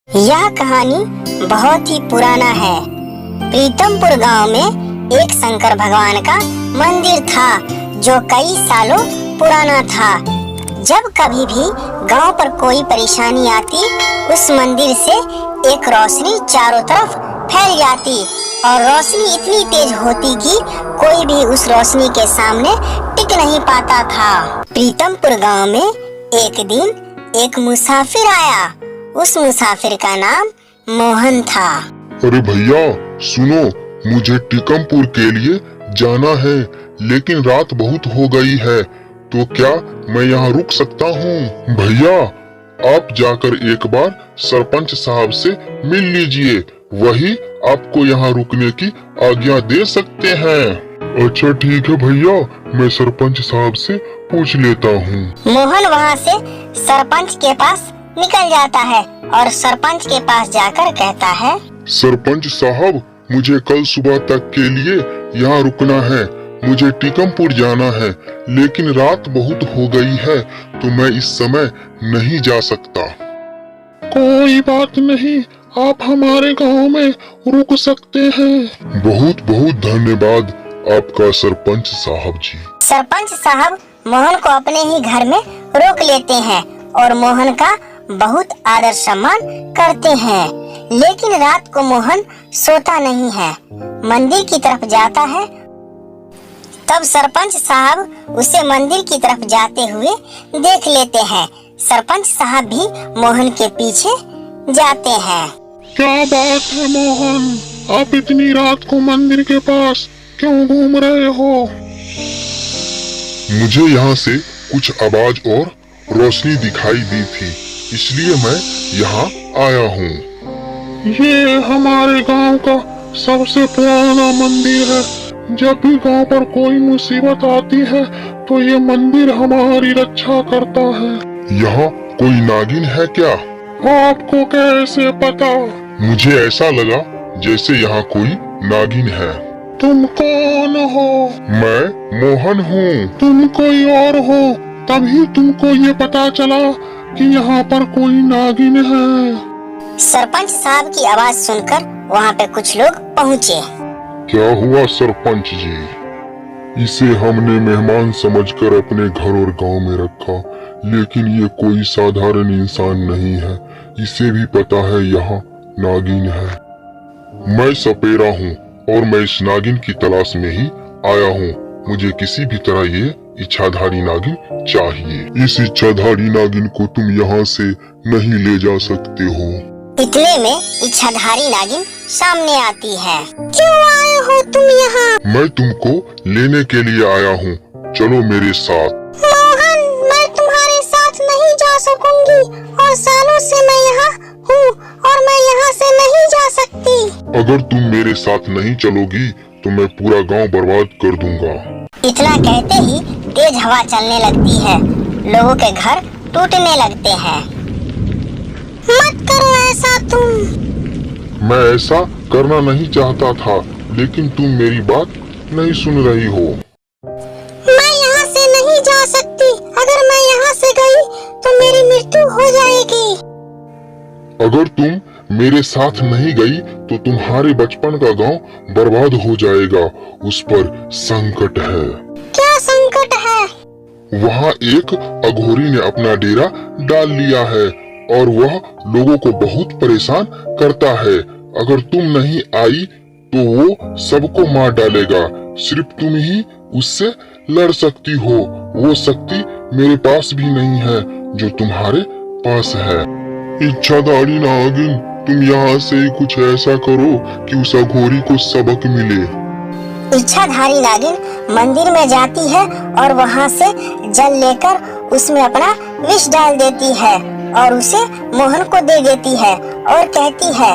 यह कहानी बहुत ही पुराना है। प्रीतमपुर गांव में एक शंकर भगवान का मंदिर था जो कई सालों पुराना था। जब कभी भी गांव पर कोई परेशानी आती, उस मंदिर से एक रोशनी चारों तरफ फैल जाती और रोशनी इतनी तेज होती कि कोई भी उस रोशनी के सामने टिक नहीं पाता था। प्रीतमपुर गांव में एक दिन एक मुसाफिर आया। उस मुसाफिर का नाम मोहन था। अरे भैया सुनो, मुझे टीकमपुर के लिए जाना है, लेकिन रात बहुत हो गई है, तो क्या मैं यहाँ रुक सकता हूँ? भैया आप जाकर एक बार सरपंच साहब से मिल लीजिए, वही आपको यहाँ रुकने की आज्ञा दे सकते हैं। अच्छा ठीक है भैया, मैं सरपंच साहब से पूछ लेता हूँ। मोहन वहाँ से सरपंच के पास निकल जाता है और सरपंच के पास जाकर कहता है, सरपंच साहब मुझे कल सुबह तक के लिए यहाँ रुकना है, मुझे टीकमपुर जाना है, लेकिन रात बहुत हो गई है तो मैं इस समय नहीं जा सकता। कोई बात नहीं, आप हमारे गांव में रुक सकते हैं। बहुत बहुत धन्यवाद आपका सरपंच साहब जी। सरपंच साहब मोहन को अपने ही घर में रोक लेते हैं और मोहन का बहुत आदर सम्मान करते हैं। लेकिन रात को मोहन सोता नहीं है, मंदिर की तरफ जाता है। तब सरपंच साहब उसे मंदिर की तरफ जाते हुए देख लेते हैं। सरपंच साहब भी मोहन के पीछे जाते हैं। क्या बात है मोहन, आप इतनी रात को मंदिर के पास क्यों घूम रहे हो? मुझे यहाँ से कुछ आवाज और रोशनी दिखाई दी थी, इसलिए मैं यहाँ आया हूँ। ये हमारे गांव का सबसे पुराना मंदिर है। जब भी गांव पर कोई मुसीबत आती है तो ये मंदिर हमारी रक्षा करता है। यहाँ कोई नागिन है क्या? आपको कैसे पता? मुझे ऐसा लगा जैसे यहाँ कोई नागिन है। तुम कौन हो? मैं मोहन हूँ। तुम कोई और हो, तभी तुमको ये पता चला कि यहाँ पर कोई नागिन है। सरपंच साहब की आवाज सुनकर वहाँ पे कुछ लोग पहुँचे। क्या हुआ सरपंच जी? इसे हमने मेहमान समझकर अपने घर और गांव में रखा, लेकिन ये कोई साधारण इंसान नहीं है, इसे भी पता है यहाँ नागिन है। मैं सपेरा हूँ और मैं इस नागिन की तलाश में ही आया हूँ। मुझे किसी भी तरह ये इच्छाधारी नागिन चाहिए। इस इच्छाधारी नागिन को तुम यहाँ से नहीं ले जा सकते हो। इतने में इच्छाधारी नागिन सामने आती है। क्यों आए हो तुम यहाँ? मैं तुमको लेने के लिए आया हूँ, चलो मेरे साथ। मोहन, मैं तुम्हारे साथ नहीं जा सकूंगी और सालों से मैं यहाँ हूँ और मैं यहाँ से नहीं जा सकती। अगर तुम मेरे साथ नहीं चलोगी तो मैं पूरा गांव बर्बाद कर दूंगा। इतना कहते ही तेज हवा चलने लगती है, लोगों के घर टूटने लगते हैं। मत करो ऐसा तुम। मैं ऐसा करना नहीं चाहता था, लेकिन तुम मेरी बात नहीं सुन रही हो। मैं यहाँ से नहीं जा सकती, अगर मैं यहाँ से गई तो मेरी मृत्यु हो जाएगी। अगर तुम मेरे साथ नहीं गई तो तुम्हारे बचपन का गांव बर्बाद हो जाएगा, उस पर संकट है। क्या संकट है? वहाँ एक अघोरी ने अपना डेरा डाल लिया है और वह लोगों को बहुत परेशान करता है। अगर तुम नहीं आई तो वो सबको मार डालेगा। सिर्फ तुम ही उससे लड़ सकती हो। वो शक्ति मेरे पास भी नहीं है जो तुम्हारे पास है। इच्छाधारी नागिन, तुम यहाँ से कुछ ऐसा करो कि उस अघोरी को सबक मिले। इच्छाधारी नागिन मंदिर में जाती है और वहाँ से जल लेकर उसमें अपना विष डाल देती है और उसे मोहन को दे देती है और कहती है,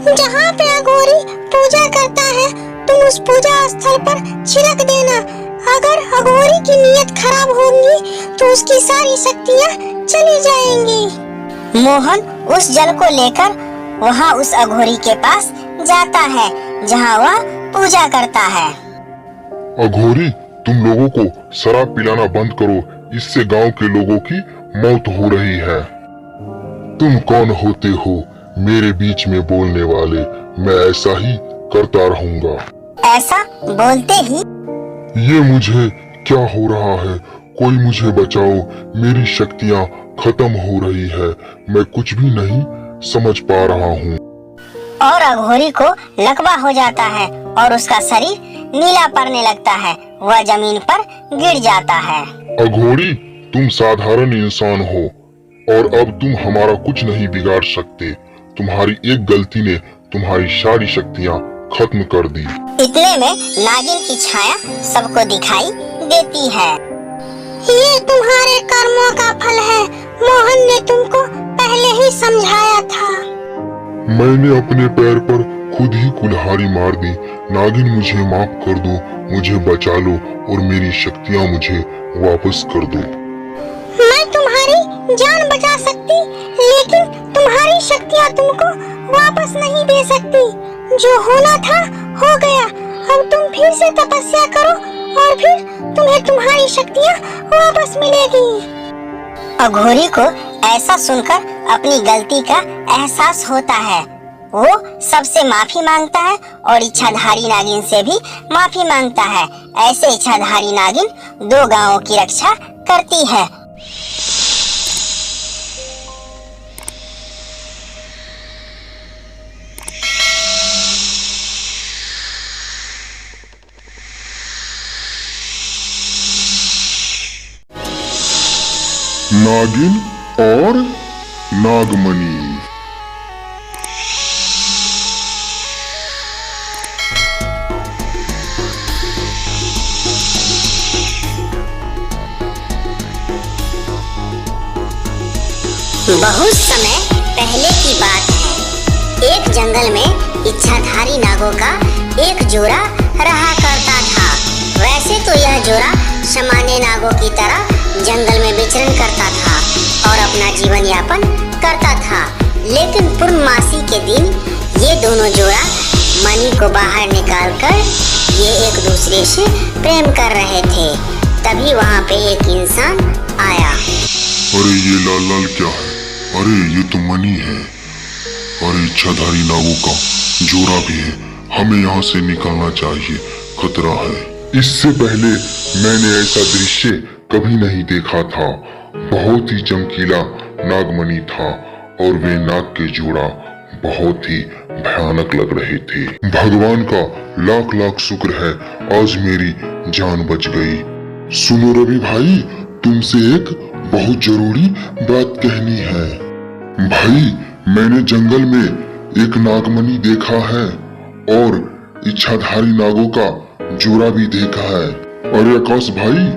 जहाँ पे अघोरी पूजा करता है तुम उस पूजा स्थल पर छिड़क देना। अगर अघोरी की नीयत खराब होगी तो उसकी सारी शक्तियाँ चली जाएंगी। मोहन उस जल को लेकर वहाँ उस अघोरी के पास जाता है जहाँ वह पूजा करता है। अघोरी, तुम लोगों को शराब पिलाना बंद करो, इससे गांव के लोगों की मौत हो रही है। तुम कौन होते हो मेरे बीच में बोलने वाले? मैं ऐसा ही करता रहूंगा। ऐसा बोलते ही ये मुझे क्या हो रहा है? कोई मुझे बचाओ, मेरी शक्तियाँ खत्म हो रही है। मैं कुछ भी नहीं समझ पा रहा हूँ। और अघोरी को लकवा हो जाता है और उसका शरीर नीला पड़ने लगता है। वह जमीन पर गिर जाता है। अघोरी, तुम साधारण इंसान हो और अब तुम हमारा कुछ नहीं बिगाड़ सकते। तुम्हारी एक गलती ने तुम्हारी सारी शक्तियाँ खत्म कर दी। इतने में नागिन की छाया सबको दिखाई देती है। ये तुम्हारे कर्मों का फल है। मोहन ने तुमको पहले ही समझाया था। मैंने अपने पैर पर खुद ही कुल्हाड़ी मार दी। नागिन, मुझे माफ कर दो, मुझे बचा लो और मेरी शक्तियाँ मुझे वापस कर दो। मैं तुम्हारी जान बचा सकती, लेकिन तुम्हारी शक्तियाँ तुमको वापस नहीं दे सकती। जो होना था हो गया। अब तुम फिर से तपस्या करो और फिर तुम्हें तुम्हारी शक्तियाँ वापस मिलेगी। अघोरी को ऐसा सुनकर अपनी गलती का एहसास होता है। वो सबसे माफी मांगता है और इच्छाधारी नागिन से भी माफी मांगता है। ऐसे इच्छाधारी नागिन 2 गांवों की रक्षा करती है। नागिन और नागमणि। बहुत समय पहले की बात है। एक जंगल में इच्छाधारी नागों का एक जोड़ा रहा करता था। वैसे तो यह जोड़ा सामान्य नागों की तरह जंगल में विचरण करता था और अपना जीवन यापन करता था। लेकिन पूर्णमासी के दिन ये दोनों जोड़ा मणि को बाहर निकालकर ये एक दूसरे से प्रेम कर रहे थे। तभी वहाँ पे एक इंसान आया। अरे ये लाल लाल क्या है? अरे ये तो मणि है। अरे इच्छाधारी नागों का जोड़ा भी है। हमें यहाँ से निकलना चाहिए, खतरा है। इससे पहले मैंने ऐसा दृश्य कभी नहीं देखा था। बहुत ही चमकीला नागमणि था और वे नाग के जोड़ा बहुत ही भयानक लग रहे थे। भगवान का लाख लाख शुक्र है, आज मेरी जान बच गई। सुनो रवि भाई, तुमसे एक बहुत जरूरी बात कहनी है। भाई, मैंने जंगल में एक नागमणि देखा है और इच्छाधारी नागों का जोड़ा भी देखा है। अरे आकाश भाई,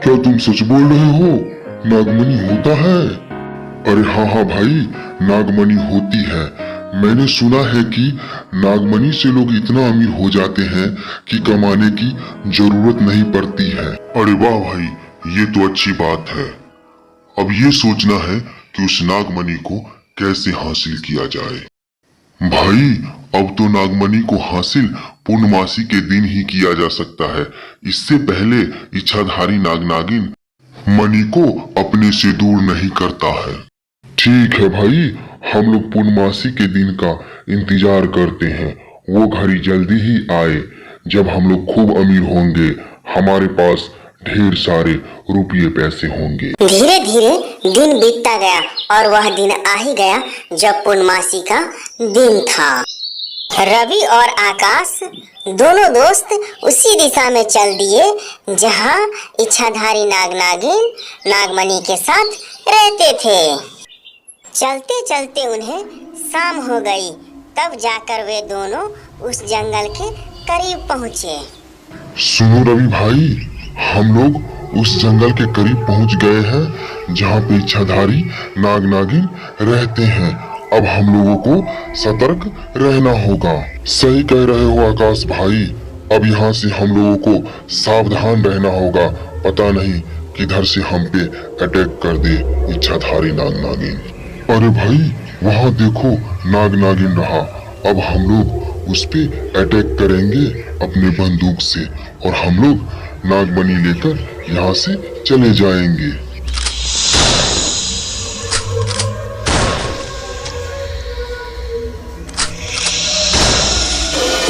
क्या तुम सच बोल रहे हो? नागमणि होता है? अरे हाँ भाई, नागमणि होती है। मैंने सुना है कि नागमणि से लोग इतना अमीर हो जाते हैं कि कमाने की जरूरत नहीं पड़ती है। अरे वाह भाई, ये तो अच्छी बात है। अब ये सोचना है कि उस नागमणि को कैसे हासिल किया जाए। भाई, अब तो नागमणि को हासिल पूर्णमासी के दिन ही किया जा सकता है। इससे पहले इच्छाधारी नाग नागिन मणि को अपने से दूर नहीं करता है। ठीक है भाई, हम लोग पूर्णमासी के दिन का इंतजार करते हैं। वो घड़ी जल्दी ही आए जब हम लोग खूब अमीर होंगे, हमारे पास ढेर सारे रुपये पैसे होंगे। धीरे धीरे दिन बीतता गया और वह दिन आ ही गया जब पूर्णमासी का दिन था। रवि और आकाश दोनों दोस्त उसी दिशा में चल दिए जहां इच्छाधारी नाग नागिन नागमणि के साथ रहते थे। चलते चलते उन्हें शाम हो गई। तब जाकर वे दोनों उस जंगल के करीब पहुँचे। सुनो रवि भाई, हम लोग उस जंगल के करीब पहुंच गए हैं जहाँ पे इच्छाधारी नाग नागिन रहते हैं। अब हम लोगों को सतर्क रहना होगा। सही कह रहे हो आकाश भाई, अब यहाँ से हम लोगों को सावधान रहना होगा। पता नहीं किधर से हम पे अटैक कर दे इच्छाधारी नाग नागिन। अरे भाई, वहाँ देखो नाग नागिन रहा। अब हम लोग उस पे अटैक करेंगे अपने बंदूक से और हम लोग नागमणि लेकर यहाँ से चले जाएंगे।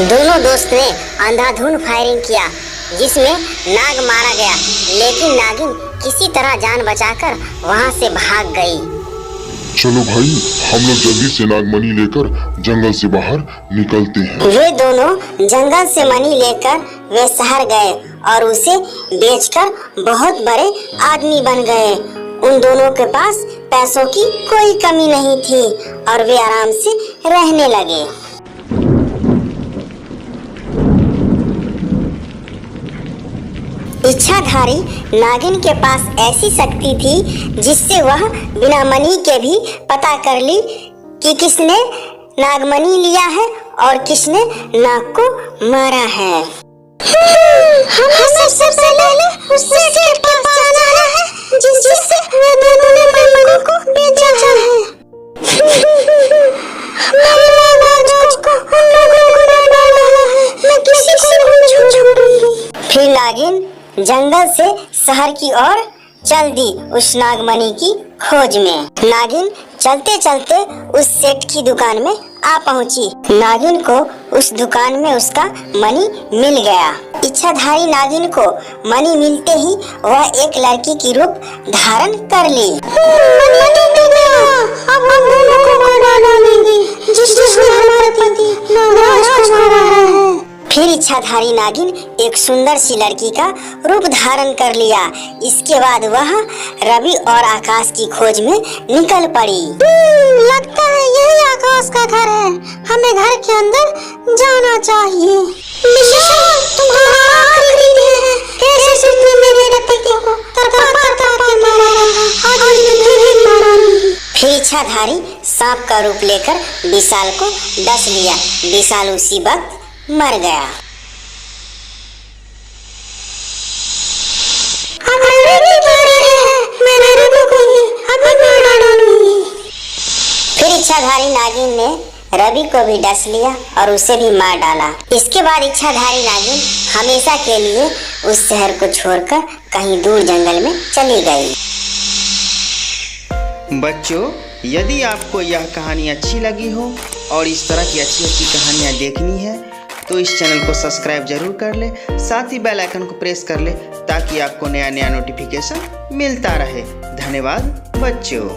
दोनों दोस्त ने अंधाधुंध फायरिंग किया जिसमें नाग मारा गया, लेकिन नागिन किसी तरह जान बचाकर वहां से भाग गई। चलो भाई, हम लोग जल्दी से नागमणि लेकर जंगल से बाहर निकलते हैं। वे दोनों जंगल से मणि लेकर वे शहर गए और उसे बेचकर बहुत बड़े आदमी बन गए। उन दोनों के पास पैसों की कोई कमी नहीं थी और वे आराम से रहने लगे। इच्छाधारी नागिन के पास ऐसी शक्ति थी जिससे वह बिना मणि के भी पता कर ली कि किसने नागमणि लिया है और किसने नाग को मारा है। हमें सबसे पहले उस सेठ के पास जाना है जिससे वे दोनों ने मणि को बेचा है। मैंने नाग को उन लोगों को न डाला है, मैं किसी को नहीं छोड़ूंगी। फिर नागिन जंगल से शहर की ओर चल दी उस नागमणि की खोज में। नागिन चलते चलते उस सेठ की दुकान में आ पहुंची। नागिन को उस दुकान में उसका मणि मिल गया। इच्छाधारी नागिन को मणि मिलते ही वह एक लड़की की रूप धारण कर ली। मणि मिल गया, अब हम दोनों को मार डालेंगे जिसने हमारे पति नागराज को मारा है। फिर इच्छाधारी नागिन एक सुंदर सी लड़की का रूप धारण कर लिया। इसके बाद वह रवि और आकाश की खोज में निकल पड़ी। लगता है यही आकाश का घर है, हमें घर के अंदर जाना चाहिए। तुम्हारा आखिरी दिन है, कैसे तुमने मेरे पति को तरपा के मारा था, आज मुझे भी मारा नहीं। फिर इच्छाधारी सांप का रूप लेकर विशाल को डस लिया। विशाल उसी वक्त मर गया। फिर इच्छाधारी नागिन ने रवि को भी डस लिया और उसे भी मार डाला। इसके बाद इच्छाधारी नागिन हमेशा के लिए उस शहर को छोड़कर कहीं दूर जंगल में चली गई। बच्चों, यदि आपको यह कहानी अच्छी लगी हो और इस तरह की अच्छी अच्छी कहानियाँ देखनी है तो इस चैनल को सब्सक्राइब जरूर कर ले, साथ ही बेल आइकन को प्रेस कर ले ताकि आपको नया नया नोटिफिकेशन मिलता रहे। धन्यवाद बच्चों।